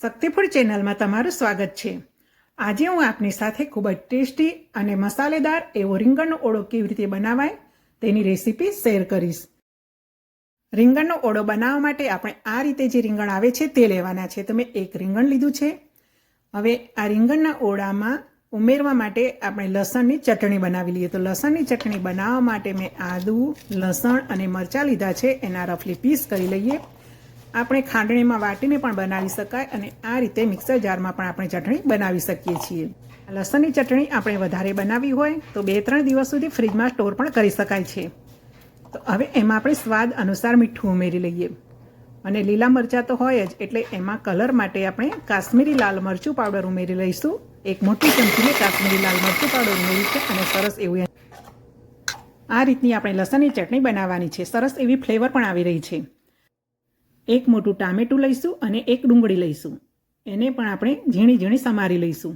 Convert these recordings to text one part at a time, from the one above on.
શક્તિફૂડ ચેનલમાં તમારું સ્વાગત છે। આજે હું આપની સાથે ખૂબ જ ટેસ્ટી અને મસાલેદાર એવો રીંગણનો ઓળો કેવી રીતે બનાવાય તેની રેસીપી શેર કરીશ। રીંગણનો ઓળો બનાવવા માટે આપણે આ રીતે જે રીંગણ આવે છે તે લેવાના છે। તો મેં એક રીંગણ લીધું છે। હવે આ રીંગણના ઓળામાં ઉમેરવા માટે આપણે લસણની ચટણી બનાવી લઈએ। તો લસણની ચટણી બનાવવા માટે મેં આદુ, લસણ અને મરચાં લીધા છે। એના રફલી પીસ કરી લઈએ। આપણે ખાંડણીમાં વાટીને પણ બનાવી શકાય અને આ રીતે મિક્સર જારમાં પણ આપણે ચટણી બનાવી શકીએ છીએ। લસણની ચટણી આપણે વધારે બનાવી હોય તો 2-3 દિવસ સુધી ફ્રીજમાં સ્ટોર પણ કરી શકાય છે। તો હવે એમાં આપણે સ્વાદ અનુસાર મીઠું ઉમેરી લઈએ અને લીલા મરચાં તો હોય જ એટલે એમાં કલર માટે આપણે કાશ્મીરી લાલ મરચું પાવડર ઉમેરી લઈશું। એક મોટી ચમચીને કાશ્મીરી લાલ મરચું પાવડર ઉમેરી છે અને સરસ એવું આ રીતની આપણે લસણની ચટણી બનાવવાની છે। સરસ એવી ફ્લેવર પણ આવી રહી છે। એક મોટું ટામેટું લઈશું અને એક ડુંગળી લઈશું। એને પણ આપણે ઝીણી ઝીણી સમારી લઈશું।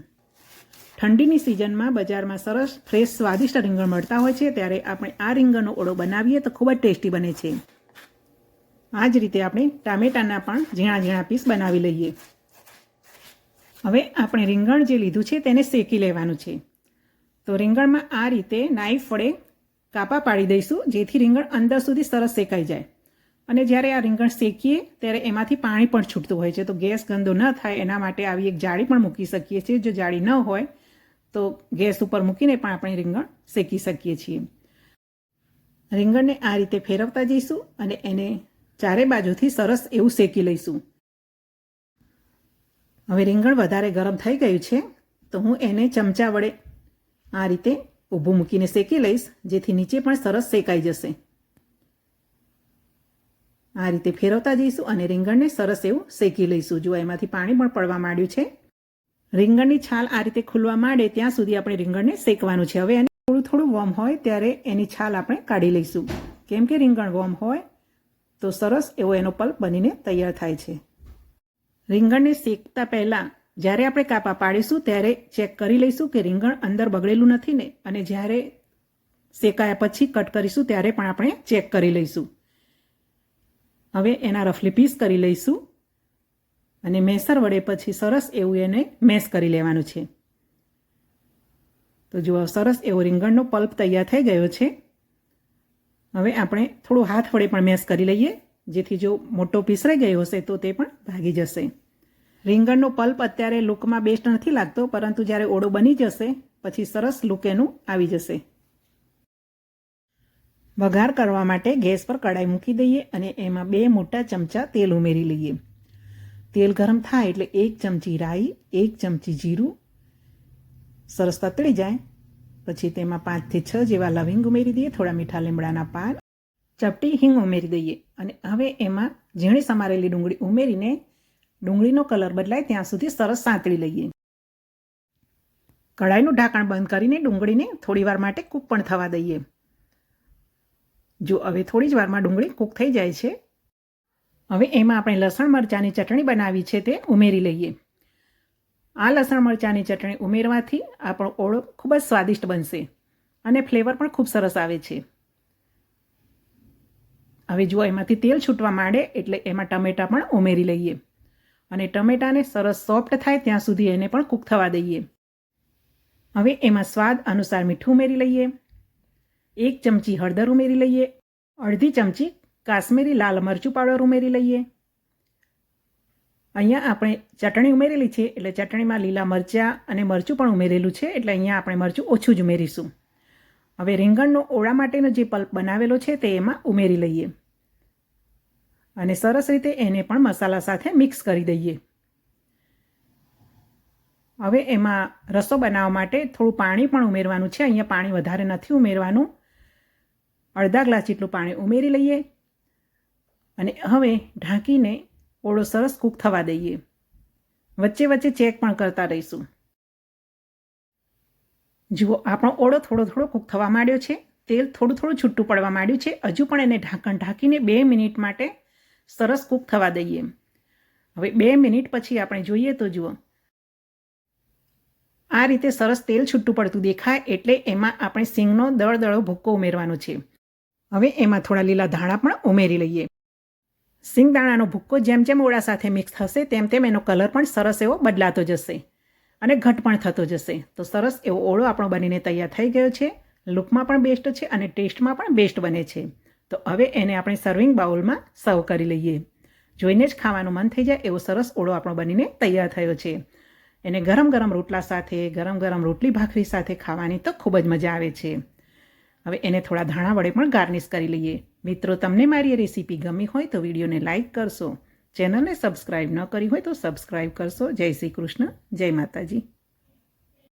ઠંડીની સિઝનમાં બજારમાં સરસ ફ્રેશ સ્વાદિષ્ટ રીંગણ મળતા હોય છે ત્યારે આપણે આ રીંગણનો ઓળો બનાવીએ તો ખૂબ જ ટેસ્ટી બને છે। આ જ રીતે આપણે ટામેટાના પણ ઝીણા ઝીણા પીસ બનાવી લઈએ। હવે આપણે રીંગણ જે લીધું છે તેને શેકી લેવાનું છે। તો રીંગણમાં આ રીતે નાઈફ વડે કાપા પાડી દઈશું જેથી રીંગણ અંદર સુધી સરસ શેકાઈ જાય। અને જ્યારે આ રીંગણ શેકીએ ત્યારે એમાંથી પાણી પણ છૂટતું હોય છે। તો ગેસ ગંદો ન થાય એના માટે આવી એક જાળી પણ મૂકી શકીએ છીએ। જો જાળી ન હોય તો ગેસ ઉપર મૂકીને પણ આપણે રીંગણ શેકી શકીએ છીએ। રીંગણને આ રીતે ફેરવતા જઈશું અને એને ચારે બાજુથી સરસ એવું શેકી લઈશું। હવે રીંગણ વધારે ગરમ થઈ ગયું છે તો હું એને ચમચા વડે આ રીતે ઊભું મૂકીને શેકી લઈશ જેથી નીચે પણ સરસ શેકાઈ જશે। આ રીતે ફેરવતા જઈશું અને રીંગણને સરસ એવું શેકી લઈશું। જો એમાંથી પાણી પણ પડવા માંડ્યું છે। રીંગણની છાલ આ રીતે ખુલવા માંડે ત્યાં સુધી આપણે રીંગણને શેકવાનું છે। હવે એને થોડું થોડું વોર્મ હોય ત્યારે એની છાલ આપણે કાઢી લઈશું કેમ કે રીંગણ વોર્મ હોય તો સરસ એવો એનો પલ્પ બનીને તૈયાર થાય છે। રીંગણને શેકતા પહેલાં જ્યારે આપણે કાપા પાડીશું ત્યારે ચેક કરી લઈશું કે રીંગણ અંદર બગડેલું નથી ને, અને જ્યારે શેકાયા પછી કટ કરીશું ત્યારે પણ આપણે ચેક કરી લઈશું। હવે એના રફલી પીસ કરી લઈશું અને મેસર વડે પછી સરસ એવું એને મેશ કરી લેવાનું છે। તો જુઓ સરસ એવો રીંગણનો પલ્પ તૈયાર થઈ ગયો છે। હવે આપણે થોડો હાથ વડે પણ મેશ કરી લઈએ જેથી જો મોટો પીસ રહી ગયો હશે તો તે પણ ભાગી જશે। રીંગણનો પલ્પ અત્યારે લુકમાં બેસ્ટ નથી લાગતો પરંતુ જ્યારે ઓળો બની જશે પછી સરસ લુક એનું આવી જશે। વઘાર કરવા માટે ગેસ પર કડાઈ મૂકી દઈએ અને એમાં 2 મોટા ચમચા તેલ ઉમેરી લઈએ। તેલ ગરમ થાય એટલે 1 ચમચી રાઈ, 1 ચમચી જીરું સરસ તતળી જાય પછી તેમાં 5 થી 6 જેવા લવિંગ ઉમેરી દઈએ, થોડા મીઠા લીમડાના પાન, ચપટી હિંગ ઉમેરી દઈએ અને હવે એમાં ઝીણી સમારેલી ડુંગળી ઉમેરીને ડુંગળીનો કલર બદલાય ત્યાં સુધી સરસ સાંતળી લઈએ। કડાઈનું ઢાંકણ બંધ કરીને ડુંગળીને થોડીવાર માટે કૂક પણ થવા દઈએ। જો હવે થોડી જ વારમાં ડુંગળી કૂક થઈ જાય છે। હવે એમાં આપણે લસણ મરચાંની ચટણી બનાવી છે તે ઉમેરી લઈએ। આ લસણ મરચાંની ચટણી ઉમેરવાથી આપણો ઓળો ખૂબ જ સ્વાદિષ્ટ બનશે અને ફ્લેવર પણ ખૂબ સરસ આવે છે। હવે જો એમાંથી તેલ છૂટવા માંડે એટલે એમાં ટમેટાં પણ ઉમેરી લઈએ અને ટમેટાને સરસ સોફ્ટ થાય ત્યાં સુધી એને પણ કૂક થવા દઈએ। હવે એમાં સ્વાદ અનુસાર મીઠું ઉમેરી લઈએ, 1 ચમચી હળદર ઉમેરી લઈએ, અડધી ચમચી કાશ્મીરી લાલ મરચું પાવડર ઉમેરી લઈએ। અહીંયા આપણે ચટણી ઉમેરેલી છે એટલે ચટણીમાં લીલા મરચાં અને મરચું પણ ઉમેરેલું છે એટલે અહીંયા આપણે મરચું ઓછું જ ઉમેરીશું। હવે રીંગણનો ઓળા માટેનો જે પલ્પ બનાવેલો છે તે એમાં ઉમેરી લઈએ અને સરસ રીતે એને પણ મસાલા સાથે મિક્સ કરી દઈએ। હવે એમાં રસો બનાવવા માટે થોડું પાણી પણ ઉમેરવાનું છે। અહીંયા પાણી વધારે નથી ઉમેરવાનું, અડધા ગ્લાસ જેટલું પાણી ઉમેરી લઈએ અને હવે ઢાંકીને ઓળો સરસ કૂક થવા દઈએ। વચ્ચે વચ્ચે ચેક પણ કરતા રહીશું। જુઓ આપણો ઓળો થોડો થોડો કૂક થવા માંડ્યો છે। તેલ થોડું થોડું છૂટું પડવા માંડ્યું છે। હજુ પણ એને ઢાંકણ ઢાંકીને 2 મિનિટ માટે સરસ કૂક થવા દઈએ। હવે 2 મિનિટ પછી આપણે જોઈએ તો જુઓ આ રીતે સરસ તેલ છૂટું પડતું દેખાય એટલે એમાં આપણે સિંગનો દળદળો ભૂક્કો ઉમેરવાનો છે। હવે એમાં થોડા લીલા ધાણા પણ ઉમેરી લઈએ। સિંગદાણાનો ભૂક્કો જેમ જેમ ઓળા સાથે મિક્સ થશે તેમ તેમ એનો કલર પણ સરસ એવો બદલાતો જશે અને ઘટ પણ થતો જશે. તો સરસ એવો ઓળો આપણો બનીને તૈયાર થઈ ગયો છે. લુકમાં પણ બેસ્ટ છે અને ટેસ્ટમાં પણ બેસ્ટ બને છે. તો હવે એને આપણે સર્વિંગ બાઉલમાં સર્વ કરી લઈએ. જોઈને જ ખાવાનું મન થઈ જાય એવો સરસ ઓળો આપણો બનીને તૈયાર થયો છે. એને ગરમ ગરમ રોટલા સાથે, ગરમ ગરમ રોટલી ભાખરી સાથે ખાવાની તો ખૂબ જ મજા આવે છે. હવે એને થોડા ધાણા વડે પણ ગાર્નિશ કરી લઈએ. મિત્રો, તમને મારી રેસીપી ગમી હોય તો વિડીયોને લાઇક કરશો. ચેનલને સબસ્ક્રાઈબ ન કરી હોય તો સબસ્ક્રાઈબ કરશો. જય શ્રી કૃષ્ણ, જય માતાજી.